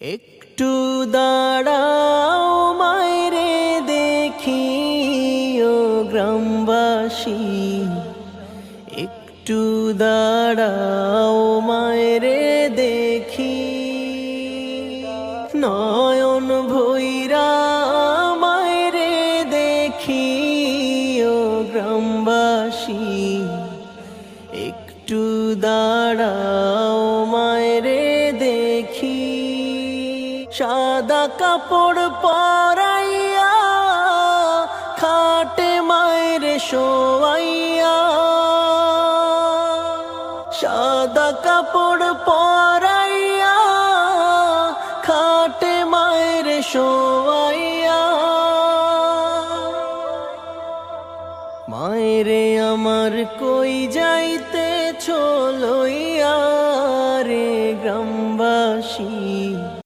একটু দাঁড়াও মায়রে দেখি ও গ্রামবাসী, একটু দাঁড়াও মায়রে দেখি, নয়ন ভৈরা মায়রে দেখি ও গ্রামবাসী, একটু দাঁড়াও মায়রে দেখি। সাদা কাপড় পরাইয়া খাটে মায়ের শোয়াইয়া, সাদা কাপড় পরাইয়া খাটে মায়ের শোয়াইয়া,